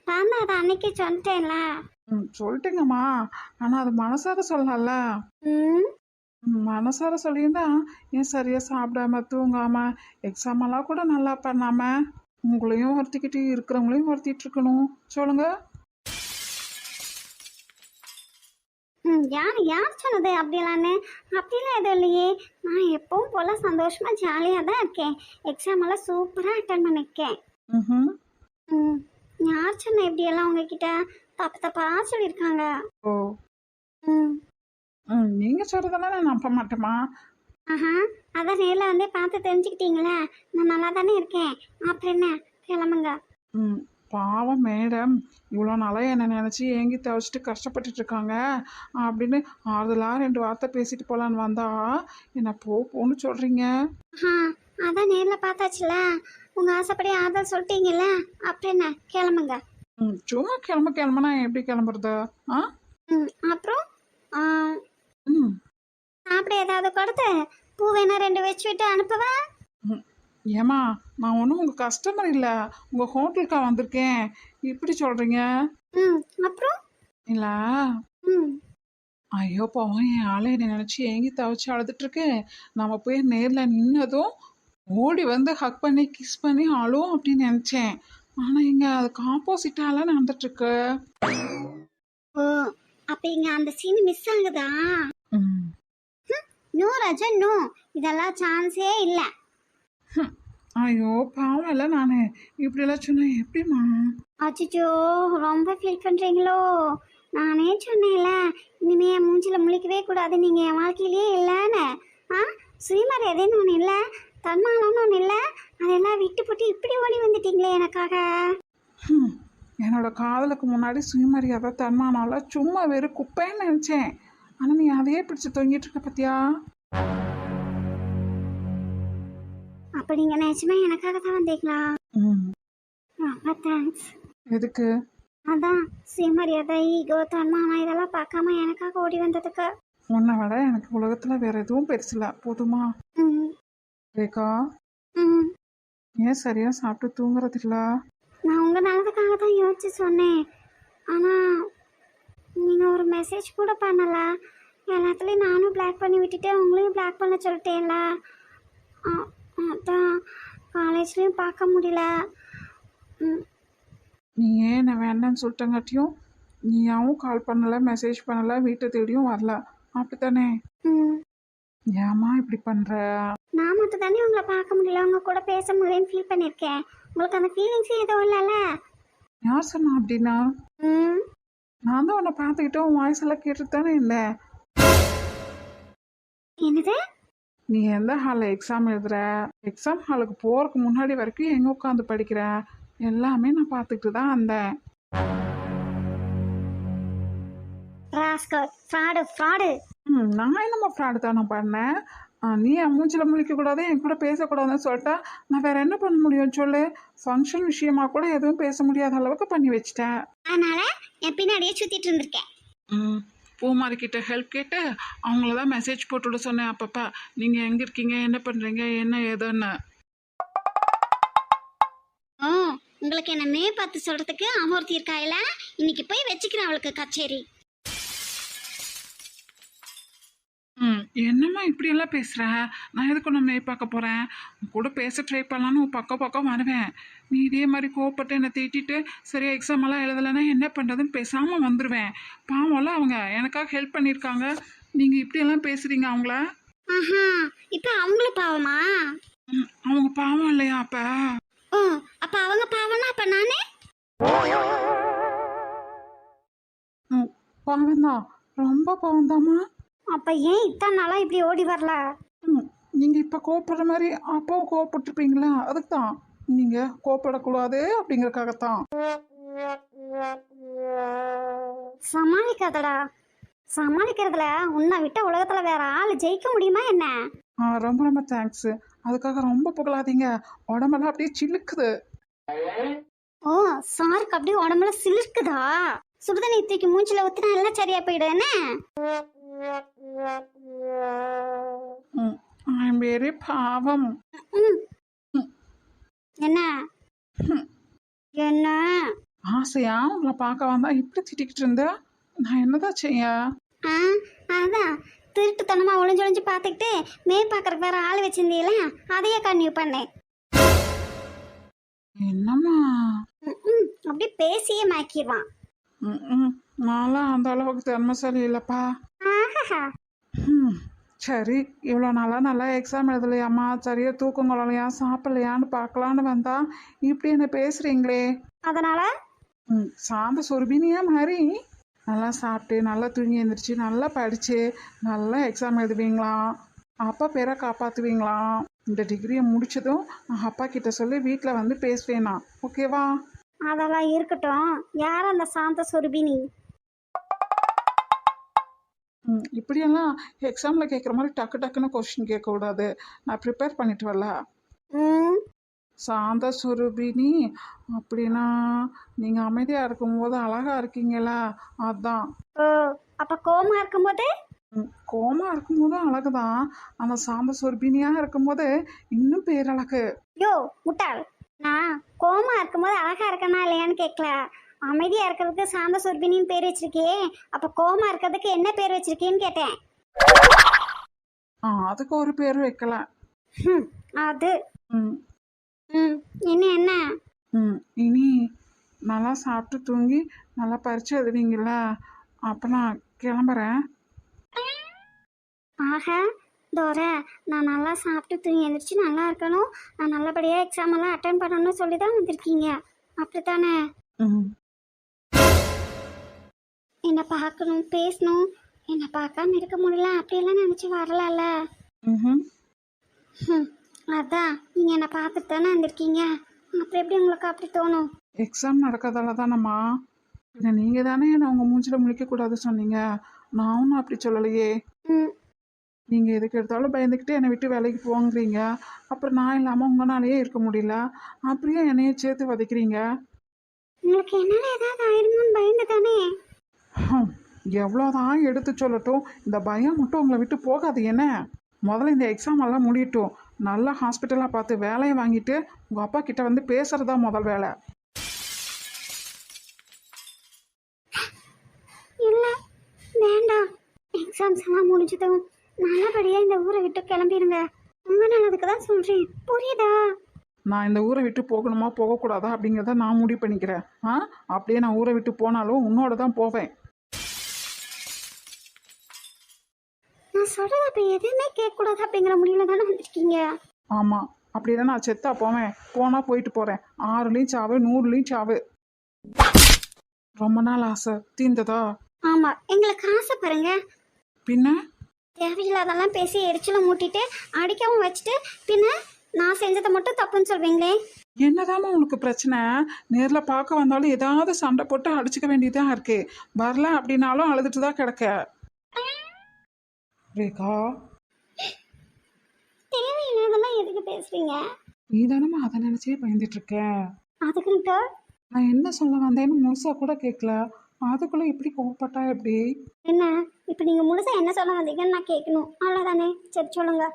நான் தான் அதை அன்னைக்கே சொல்லிட்டேன்ல. சொல்லிட்டேங்கம்மா, ஆனால் அது மனசார சொல்லல. ம் மனசார சொல்லியிருந்தா ஏன் சரியாக சாப்பிடாம தூங்காம எக்ஸாமெல்லாம் கூட நல்லா பண்ணாம உங்களையும் வருத்திக்கிட்டு இருக்கிறவங்களையும் வருத்திட்டு இருக்கணும். சொல்லுங்க. யார் சொன்னது அப்படிலான்னு? அப்படிலாம் எதுவும் இல்லையே. நான் எப்பவும் போல சந்தோஷமா ஜாலியாக தான் இருக்கேன். எக்ஸாம் எல்லாம் சூப்பராக அட்டன் பண்ணியிருக்கேன். ம் யார் சொன்ன இப்படியெல்லாம் உங்ககிட்ட? தப்பா சொல்லியிருக்காங்க. ஓ ம் நீங்கள் சொல்கிறதெல்லாம் நான் நம்ப மாட்டேம்மா. ஆஹா, அதான் நேரில் வந்து பார்த்து தெரிஞ்சுக்கிட்டீங்களே, நான் நல்லா தானே இருக்கேன். அப்புறம் என்ன, கிளம்புங்க. பாவம் மேடம் இவ்வளோ நாளாக என்னை நினச்சி ஏங்கி தவிச்சிட்டு கஷ்டப்பட்டுட்டு இருக்காங்க அப்படின்னு ஆறுதலாக 2 வார்த்தை பேசிட்டு போகலான்னு வந்தா என்னை போன்னு சொல்கிறீங்க. ஆ அதான் நேரில் பார்த்தாச்சுல, உங்கள் ஆசைப்படி ஆறுதல் சொல்லிட்டீங்கல்ல, அப்புறம் என்ன, கிளம்புங்க. சும்மா கிளம்புனா எப்படி கிளம்புறது? ஆ அப்புறம் ஆ, ம் சாப்பிட ஏதாவது கொடுத்து பூ வேணா 2 வச்சு விட்டு அனுப்புவேன். ம். ஏம்மா நான் ஒன்றும் உங்கள் கஸ்டமர் இல்லை, உங்கள் ஹோட்டலுக்கா வந்திருக்கேன், இப்படி சொல்கிறீங்க? அப்புறம் இல்லை, ம் ஐயோ பாவம் என் ஆளை என்னை நினச்சி ஏங்கி தவிச்சு அழுதுட்டுருக்கு. நம்ம போய் நேரில் நின்னதும் ஓடி வந்து ஹக் பண்ணி கிஸ் பண்ணி அழுவும் அப்படின்னு நினச்சேன். ஆனால் இங்கே அதுக்கு ஆப்போசிட்டால நடந்துட்டுருக்கு. ஓ, அப்ப இங்க அந்த சீன் மிஸ் ஆகுதா? ம் நோ ராஜா நோ, இதெல்லாம் சான்ஸே இல்ல. ஹம். ஐயோ பாவம் இல்லை, நான் இப்படியெல்லாம் சொன்னேன் எப்படிம்மா? அச்சோ, ரொம்ப ஃபீல் பண்றீங்களோ? நானே சொன்னேன்ல, இனிமே என் மூஞ்சில முழிக்கவே கூடாது, நீங்க என் வாழ்க்கையிலேயே இல்லைன்னு. ஆ, சுயமரியாதைன்னு ஒன்று இல்லை, தன்மானம்னு ஒன்று இல்லை, அதெல்லாம் விட்டு போட்டு இப்படி ஓடி வந்துட்டீங்களே எனக்காக. ஹம். என்னோட காதலுக்கு முன்னாடி சுயமரியாதை தன்மானால சும்மா வெறும் குப்பைன்னு நினச்சேன். ஆனால் நீ அதையே பிடிச்சி தொங்கிட்டு இருக்க பத்தியா? அப்ப நீங்க நிஜமா எனக்காக தான் வந்தீங்களா? ம் ரொம்ப தேங்க்ஸ். எதுக்கு? அதான் சுயமரியாதை, ஈகோ, தன்மானம் இதெல்லாம் பார்க்காம எனக்காக ஓடி வந்ததுக்கு. உன்னை விட எனக்கு உலகத்தில் வேற எதுவும் பெருசில்ல, போதுமா? ம் ரேகா, ம் ஏன் சரியா சாப்பிட்டு தூங்குறது இல்ல? நான் உங்கள் நல்லதுக்காக தான் யோசிச்சு சொன்னேன். ஆனால் நீங்கள் ஒரு மெசேஜ் கூட பண்ணல. எல்லாத்துலேயும் நானும் பிளாக் பண்ணி விட்டுட்டு உங்களையும் பிளாக் பண்ண சொல்லிட்டேன்ல. அதான் காலேஜ்லேயும் பார்க்க முடியல. ம் நீ ஏன் என்ன வேண்டான்னு சொல்லிட்டங்காட்டியும் நீயாவும் கால் பண்ணலை, மெசேஜ் பண்ணலை, வீட்டை தேடியும் வரல, அப்படித்தானே? ம் ஏம்மா இப்படி பண்ணுற? நான் மட்டும் தானே உங்களை பார்க்க முடியல, உங்கள் கூட பேச முடியலன்னு ஃபீல் பண்ணியிருக்கேன். உங்களுக்கு அந்த ஃபீலிங்ஸே எதுவும் இல்லைல்ல? யார் சொன்னா அப்படின்னா? ம் நான் தான் உன்னை பார்த்துக்கிட்டு உன் வாய்ஸ் எல்லாம் கேட்டுட்டு தானே இருந்தேன். என்னது? நீ எந்த ஹாலில் எக்ஸாம் எழுதுற, எக்ஸாம் ஹாலுக்கு போகிறதுக்கு முன்னாடி வரைக்கும் எங்கே உட்காந்து படிக்கிற, எல்லாமே நான் பார்த்துக்கிட்டு தான் இருந்தேன். Rascal, fraud fraud. நான் என்னம்மா ஃப்ராடு தானே பண்ணேன்? நீ என் மூஞ்சில் முழிக்கக்கூடாது, என் கூட பேசக்கூடாதுன்னு சொல்லிட்டா நான் வேற என்ன பண்ண முடியும் சொல்லு? ஃபங்க்ஷன் விஷயமா கூட எதுவும் பேச முடியாத அளவுக்கு பண்ணி வச்சிட்டேன். அதனால என் பின்னாடியே சுற்றிட்டு இருந்திருக்கேன். பூமாரி கிட்ட ஹெல்ப் கேட்டு அவங்கள தான் மெசேஜ் போட்டுவிட சொன்னேன் அப்பப்போ. நீங்கள் எங்கே இருக்கீங்க, என்ன பண்ணுறீங்க, என்ன ஏதுன்னு. ஓ, உங்களுக்கு என்ன மே பார்த்து சொல்றதுக்கு அமர்த்தி இருக்காயில, இன்னைக்கு போய் வச்சுக்கிறேன் அவளுக்கு கச்சேரி. என்னம்மா இப்படியெல்லாம் பேசுகிற? நான் எதுக்கு ஒன்று மெய் பார்க்க போகிறேன்? கூட பேச ட்ரை பண்ணலான்னு உன் பக்கம் வருவேன். நீ இதே மாதிரி கோவப்பட்டு என்னை திட்டிட்டு சரியா எக்ஸாம் எல்லாம் எழுதலைன்னா என்ன பண்ணுறதுன்னு பேசாமல் வந்துடுவேன். பாவம்ல, அவங்க எனக்காக ஹெல்ப் பண்ணியிருக்காங்க, நீங்கள் இப்படியெல்லாம் பேசுகிறீங்க அவங்கள. ஆஹா, இப்போ அவங்களும் பாவமா? அவங்க பாவம் இல்லையா அப்போ? ஓ, அப்ப அவங்க பாவம்னா அப்ப நானே? பாவம்தான், ரொம்ப பாவம்தாம்மா. அப்ப ஏன் இத்தனை நாளா இப்படி ஓடி வரல? நீங்கள் இப்போ கோவப்படுற மாதிரி அப்பாவும் கோவப்பட்டிருப்பீங்களா, அதுக்கு தான். நீங்கள் கோவப்படக்கூடாது அப்படிங்கறதுக்காகத்தான். சமாளிக்காதடா. சமாளிக்கிறதுல உன்னை விட்ட உலகத்துல வேற ஆள் ஜெயிக்க முடியுமா என்ன? ரொம்ப ரொம்ப தேங்க்ஸ். அதுக்காக ரொம்ப புகழாதீங்க, உடம்பெல்லாம் அப்படியே சில்லுக்குது. ஓ, சாருக்கு அப்படியே உடம்புல சிலிர்க்குதா? சுடுதண்ணி தூக்கி மூஞ்சில ஊத்தினா எல்லாம் சரியா போயிடும் என்ன? ஐ எம் வெரி பாவம். ம். என்ன என்ன ஆசையா உங்களை பார்க்க வந்தா இப்படி திட்டிக்கிட்டு இருந்தா நான் என்னதான் செய்ய? ஆ, அதான் திருட்டுத்தனமா ஒளிஞ்சு பார்த்துக்கிட்டு மே பார்க்கறதுக்கு வேற ஆள் வச்சிருந்தீங்கள, அதையே கன்னியூ பண்ணேன். என்னம்மா? அப்படியே பேசியே மாக்கிடுவான். நான்லாம் அந்த அளவுக்கு திறமைசாலி இல்லைப்பா. ஆஹா, சரி, இவ்வளோ நாளாக நல்லா எக்ஸாம் எழுதலையாம்மா, சரியா தூக்கம் கொள்ளலையா, சாப்பிடலையான்னு பார்க்கலான்னு வந்தா இப்படி என்ன பேசுறீங்களே? அதனால சாந்த சொருபினியா மாதிரி நல்லா சாப்பிட்டு நல்லா தூங்கி எழுந்திரிச்சு நல்லா படித்து நல்லா எக்ஸாம் எழுதுவீங்களாம், அப்பா பேரை காப்பாற்றுவீங்களாம். இந்த டிகிரியை முடிச்சதும் நான் அப்பா கிட்ட சொல்லி வீட்டில் வந்து பேசுவேனா, ஓகேவா? அதெல்லாம் இருக்கட்டும். யார் அந்த சாந்த சொருபினி? இப்படியெல்லாம் எக்ஸாமில் கேட்குற மாதிரி டக்கு டக்குன்னு கொஸ்டின் கேட்கக்கூடாது. நான் ப்ரிப்பேர் பண்ணிட்டு வரல. ம். சாந்த சுரூபினி அப்படின்னா நீங்கள் அமைதியாக இருக்கும்போது அழகாக இருக்கீங்களா, அதான். ஓ, அப்ப கோமா இருக்கும்போது? கோமா இருக்கும்போதும் அழகு தான். ஆனால் சாந்த சுரூபினியாக இருக்கும்போது இன்னும் பேரழகு. யோ முட்டாள், நான் கோமா இருக்கும்போது அழகா இருக்கனா இல்லையான்னு கேட்கல. அமைதியா இருக்கிறதுக்கு சாந்த சொர்பினின்னு பேர் வச்சிருக்கே, அப்ப கோமா இருக்கிறதுக்கு என்ன பேர் வச்சிருக்கேன்னு கேட்டேன். அதுக்கு ஒரு பேர் வைக்கல. அது ம் என்ன என்ன? இனி நல்லா சாப்பிட்டு தூங்கி நல்லா பறிச்சு எழுதுவீங்கள, அப்போ நான் கிளம்புறேன். ஆஹா, தோர, நான் நல்லா சாப்பிட்டு தூங்கி எழுந்திரிச்சு நல்லா இருக்கணும், நான் நல்லபடியாக எக்ஸாம் எல்லாம் அட்டன் பண்ணணும்னு சொல்லி தான் வந்திருக்கீங்க, அப்படித்தானே? என்னை பார்க்கணும், பேசணும், என்னை பார்க்காம இருக்க முடியல அப்படியெல்லாம் நினச்சி வரலாம்ல. அதான் நீங்கள் என்னை பார்த்துட்டு தானே வந்திருக்கீங்க, அப்புறம் எப்படி உங்களுக்கு அப்படி தோணும்? எக்ஸாம் நடக்கிறதால தானம்மா. பின்ன நீங்கள் தானே என்னை உங்கள் மூஞ்சில் முழிக்கக்கூடாது சொன்னீங்க. நான் ஒன்றும் அப்படி சொல்லலையே. நீங்கள் எதுக்கு எடுத்தாலும் பயந்துக்கிட்டு என்னை விட்டு வேலைக்கு போங்கிறீங்க. அப்புறம் நான் இல்லாமல் உங்களாலேயே இருக்க முடியல, அப்படியே என்னையே சேர்த்து வதைக்கிறீங்க. உங்களுக்கு என்னால் ஏதாவது ஆயிருமோன்னு பயந்து தானே. எவ்வளோதான் எடுத்து சொல்லட்டும், இந்த பயம் மட்டும் உங்களை விட்டு போகாது என்ன. முதல்ல இந்த எக்ஸாம் எல்லாம் முடியட்டும், நல்ல ஹாஸ்பிட்டலாக பார்த்து வேலையை வாங்கிட்டு உங்கள் அப்பா கிட்ட வந்து பேசுகிறதா முதல் வேலை. இல்லை வேண்டாம், எக்ஸாம்ஸ் எல்லாம் முடிஞ்சதும் நல்லபடியாக இந்த ஊரை விட்டு கிளம்பிடுங்க. உங்கள் நல்லதுக்கு தான் சொல்கிறேன், புரியுதா? நான் இந்த ஊரை விட்டு போகணுமா போகக்கூடாதா அப்படிங்கிறத நான் முடிவு பண்ணிக்கிறேன். அப்படியே நான் ஊரை விட்டு போனாலும் உன்னோட தான் போவேன். நான் சொல்கிறது அப்போ எதுவுமே கேட்கக்கூடாது அப்படிங்கிற முடிவில் தானே வந்திருக்கீங்க? ஆமாம், அப்படி தான் நான் செத்தா போவேன். போனால் போயிட்டு போகிறேன். 6லையும் சாவு 100லையும் சாவு. ரொம்ப நாள் ஆசை தீர்ந்ததா? ஆமாம், எங்களுக்கு ஆசை பாருங்க. பின்ன தேவையில்லாதெல்லாம் பேசி எரிச்சலை மூட்டிட்டு அடிக்கவும் வச்சுட்டு பின்ன நான் செஞ்சதை மட்டும் தப்புன்னு சொல்வீங்களே. என்னதாம்மா உனக்கு பிரச்சனை? நேரில் பார்க்க வந்தாலும் ஏதாவது சண்டை போட்டு அடிச்சுக்க வேண்டியதான் இருக்கு. வரல அப்படின்னாலும் அழுதுட்டு தான் கிடக்க. ரேகா, தேவையில்லாதெல்லாம் எதுக்கு பேசுறீங்க? நீ தானம்மா அதை நினைச்சே பயந்துட்டு இருக்க. அதுக்குன்ட்டு நான் என்ன சொல்ல வந்தேன்னு முழுசா கூட கேட்கல, அதுக்குள்ள இப்படி கோவப்பட்டா எப்படி? என்ன இப்போ நீங்க முழுசா என்ன சொல்ல வந்தீங்கன்னு நான் கேட்கணும், அவ்வளோதானே? சரி சொல்லுங்க.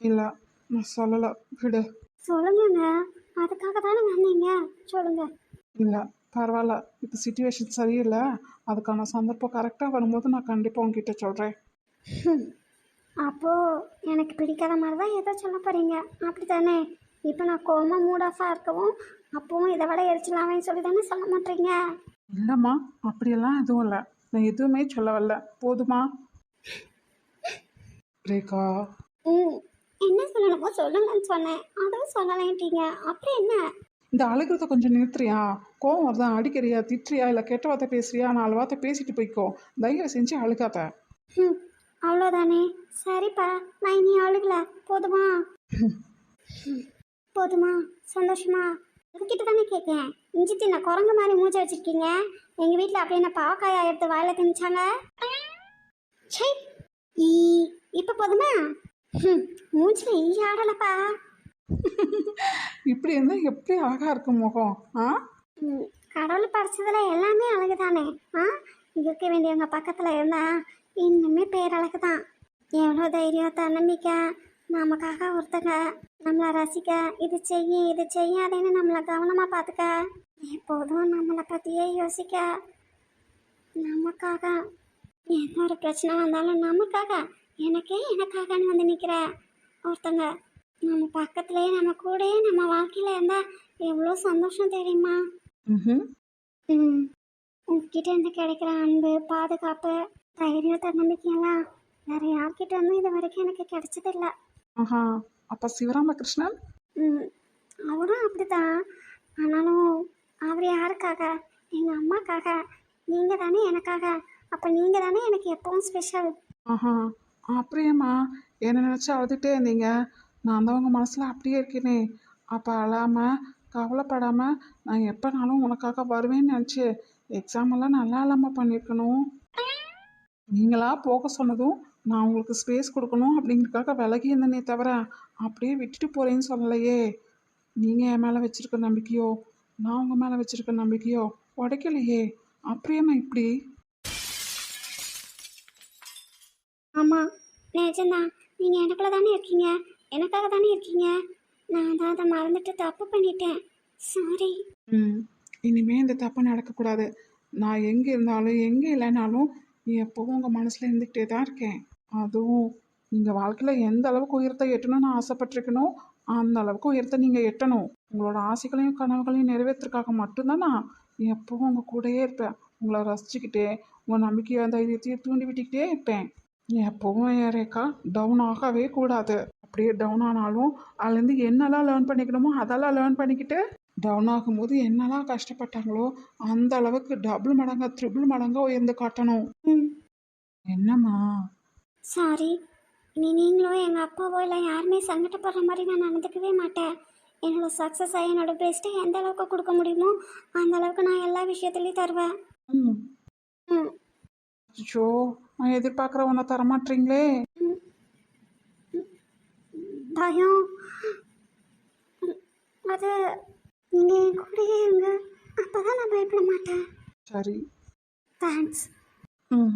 இல்லை, நான் சொல்லலை, விடு. சொல்லுங்கங்க, அதுக்காக தானே வந்தீங்க, சொல்லுங்க. இல்லை பரவாயில்ல, இப்போ சிச்சுவேஷன் சரியில்லை. அதுக்கான சந்தர்ப்பம் கரெக்டாக வரும்போது நான் கண்டிப்பாக உங்ககிட்ட சொல்கிறேன். அப்போ எனக்கு பிடிக்காத மாதிரி தான் ஏதோ சொல்ல போறீங்க, அப்படி தானே? இப்போ நான் கோமா மூட் ஆஃபாக இருக்கவும் அப்பவும் இதை விட எரிச்சலாமே சொல்லி தானே சொல்ல மாட்டீங்க? இல்லைம்மா, அப்படியெல்லாம் எதுவும் இல்லை. நான் எதுவுமே சொல்ல வரல, போதுமா? ரேகா, என்ன சொல்லணுமோ சொல்லுங்கன்னு சொன்னேன், அதுவும் சொல்லலைட்டீங்க, அப்புறம் என்ன? இந்த அழுகிறத கொஞ்சம் நிறுத்துறியா? கோவம் வருதா? அடிக்கிறியா, திட்டுறியா, இல்லை கெட்ட வார்த்தை பேசுறியா? 4 வார்த்தை பேசிட்டு போய்க்கோ, தயவு செஞ்சு அழுகாத. அவ்வளோதானே? சரிப்பா, நான் இனி அழுகல, போதுமா? போதுமா? சந்தோஷமா? அதுக்கிட்ட தானே கேட்கேன். இஞ்சி தின்ன குரங்கு மாதிரி மூச்சை வச்சிருக்கீங்க. எங்கள் வீட்டில் அப்படியே என்ன பாவக்காயா எடுத்து வாயில் திணிச்சாங்க. சே, இப்போ போதுமா? மூச்சில் ஈ ஆடலப்பா. இப்படி இருந்தால் எப்படி அழகா இருக்கும் முகம்? கடவுள் படைச்சதுல எல்லாமே அழகு தானே. இருக்க வேண்டியவங்க பக்கத்தில் இருந்தா இன்னுமே பேரழகு தான். எவ்வளோ தைரியம், தன்னம்பிக்கை, நமக்காக ஒருத்தங்க நம்மளை ரசிக்க, இது செய்யாதேன்னு நம்மளை கவனமாக பார்த்துக்க, எப்போதும் நம்மளை பற்றியே யோசிக்க, நமக்காக எந்த ஒரு பிரச்சனை வந்தாலும் நமக்காக எனக்காகன்னு வந்து நிற்கிற ஒருத்தங்க நம்ம பக்கத்துலேயே நம்ம கூடயே நம்ம வாழ்க்கையில் இருந்தால் எவ்வளோ சந்தோஷம் தெரியுமா? உங்ககிட்ட இருந்து கிடைக்கிற அன்பு, பாதுகாப்பு, தைரியம், தன்னம்பிக்கையெல்லாம் வேற யார்கிட்ட இருந்தும் இது வரைக்கும் எனக்கு கிடைச்சதில்லை. அப்போ சிவராமகிருஷ்ணன் அவரும் அப்படிதான். ஆனாலும் அவர் யாருக்காக? எங்கள் அம்மாக்காக. நீங்கள் தானே எனக்காக, அப்போ நீங்கள் தானே எனக்கு எப்பவும் ஸ்பெஷல். அப்படியேம்மா, என்ன நினச்சி அழுதுகிட்டே இருந்தீங்க. நான் தான் உங்கள் மனசில் அப்படியே இருக்கேனே. அப்போ அழாமல் கவலைப்படாமல் நான் எப்போனாலும் உனக்காக வருவேன்னு நினச்சி எக்ஸாம் எல்லாம் நல்லா இல்லாமல் பண்ணியிருக்கணும். நீங்களா போக சொன்னதும் நான் உங்களுக்கு ஸ்பேஸ் கொடுக்கணும் அப்படிங்கிறதுக்காக விலகி இருந்தனே தவிர அப்படியே விட்டுட்டு போகிறேன்னு சொல்லலையே. நீங்கள் என் மேலே வச்சுருக்க நம்பிக்கையோ நான் உங்கள் மேலே வச்சுருக்க நம்பிக்கையோ உடைக்கலையே. அப்படியேம்மா இப்படி? ஆமாம், நிஜம்தான். நீங்கள் எனக்குள்ள தானே இருக்கீங்க, எனக்காக தானே இருக்கீங்க. நான் தான் அதை மறந்துட்டு தப்பு பண்ணிட்டேன். சாரி. ம் இனிமே இந்த தப்பு நடக்கக்கூடாது. நான் எங்கே இருந்தாலும் எங்கே இல்லைனாலும் எப்போவும் உங்கள் மனசில் இருந்துக்கிட்டே தான் இருக்கேன். அதுவும் நீங்கள் வாழ்க்கையில் எந்த அளவுக்கு உயரத்தை எட்டணும்னு ஆசைப்பட்டிருக்கணும் அந்த அளவுக்கு உயரத்தை நீங்கள் எட்டணும். உங்களோட ஆசைகளையும் கனவுகளையும் நிறைவேற்றுறதுக்காக மட்டும்தான் நான் எப்போவும் உங்கள் கூடயே இருப்பேன். உங்களை ரசிச்சுக்கிட்டே உங்கள் நம்பிக்கையை தைரியத்தையும் தூண்டி விட்டுக்கிட்டே இருப்பேன். எப்போவும் என் ரேக்கா டவுன் ஆகவே கூடாது. அப்படியே டவுன் ஆனாலும் அதுலேருந்து என்னெல்லாம் லேர்ன் பண்ணிக்கணுமோ அதெல்லாம் லேர்ன் பண்ணிக்கிட்டு டவுன் ஆகும்போது என்னெல்லாம் கஷ்டப்பட்டாங்களோ அந்த அளவுக்கு டபுள் மடங்கா ட்ரிபிள் மடங்கா உயர்ந்து காட்டணும். ம். என்னம்மா? சாரி. இனி நீங்களும் எங்கள் அப்பாவோ இல்லை யாருமே சங்கடப்படுற மாதிரி நான் நடந்துக்கவே மாட்டேன். என்னோட சக்ஸஸை என்னோட பெஸ்ட்டை எந்த அளவுக்கு கொடுக்க முடியுமோ அந்த அளவுக்கு நான் எல்லா விஷயத்துலையும் தருவேன். ம் ம். அச்சோ, நான் எதிர்பார்க்குற ஒன்றை தரமாட்டீங்களே. ம். பயம். அது நீங்கள் என் கூடயே இருங்க, அப்போ தான் நான் பயப்பட மாட்டேன். சரி. தேங்க்ஸ். ம்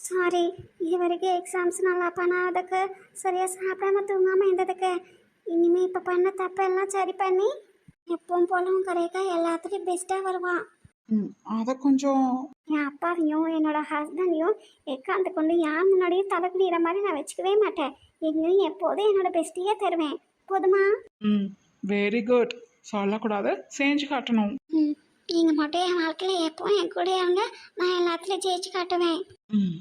சாரி, இது வரைக்கும் எக்ஸாம்ஸ் நல்லா பண்ணாததுக்கு, சரியாக சாப்பிடாம தூங்காமல் இருந்ததுக்கு. இனிமேல் இப்போ பண்ண தப்பெல்லாம் சரி பண்ணி எப்பவும் போல உங்கள் ரேகா எல்லாத்துலேயும் பெஸ்ட்டாக வருவான். ம் அதை கொஞ்சம் என் அப்பாவையும் என்னோட ஹஸ்பண்டையும் எக்காந்து கொண்டு யார் முன்னாடியும் தலைக்குடிகிற மாதிரி நான் வச்சுக்கவே மாட்டேன். எங்கேயும் எப்போதும் என்னோட பெஸ்ட்டையே தருவேன். போதுமா? ம் வெரி குட். சொல்லக்கூடாது, செஞ்சு காட்டணும். ம். நீங்கள் மட்டும் என் வாழ்க்கையில் எப்போவும் என் கூட இருங்க, நான் எல்லாத்துலேயும் ஜெயிச்சு காட்டுவேன். ம்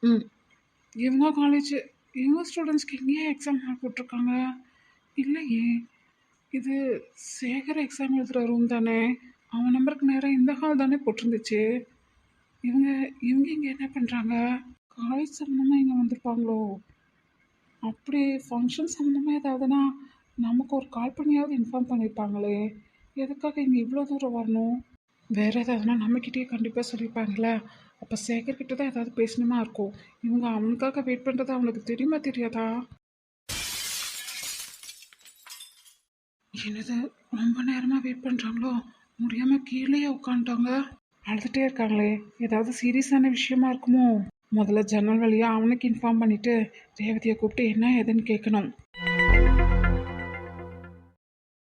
ம் இவங்க காலேஜ் இவங்க ஸ்டூடெண்ட்ஸ்க்கு எங்கேயே எக்ஸாம் ஹால் போட்டிருக்காங்க? இல்லையே, இது சேகர் எக்ஸாம் எழுதுகிற ரூம் தானே. அவன் நம்பருக்கு நேராக இந்த ஹால் தானே போட்டிருந்துச்சு. இவங்க இவங்க இங்கே என்ன பண்ணுறாங்க? காலேஜ் சம்மந்தமாக இங்கே வந்திருப்பாங்களோ? அப்படி ஃபங்க்ஷன் சம்மந்தமாக ஏதாவதுனா நமக்கு ஒரு கால் பண்ணியாவது இன்ஃபார்ம் பண்ணியிருப்பாங்களே. எதுக்காக இங்கே இவ்வளோ தூரம் வரணும்? வேறு ஏதாவதுனா நம்மக்கிட்டேயே கண்டிப்பாக சொல்லியிருப்பாங்களே. அப்போ சேகர்கிட்ட தான் ஏதாவது பேசணுமா இருக்கும். இவங்க அவனுக்காக வெயிட் பண்ணுறது அவனுக்கு தெரியுமா தெரியாதா? என்னது, ரொம்ப நேரமாக வெயிட் பண்ணுறாங்களோ? முடியாமல் கீழேயே உட்காந்துட்டாங்க. அழுதுகிட்டே இருக்காங்களே, ஏதாவது சீரியஸான விஷயமா இருக்குமோ? முதல்ல ஜன்னல் வழியாக அவனுக்கு இன்ஃபார்ம் பண்ணிவிட்டு ரேவதியை கூப்பிட்டு என்ன ஏதுன்னு கேட்கணும்.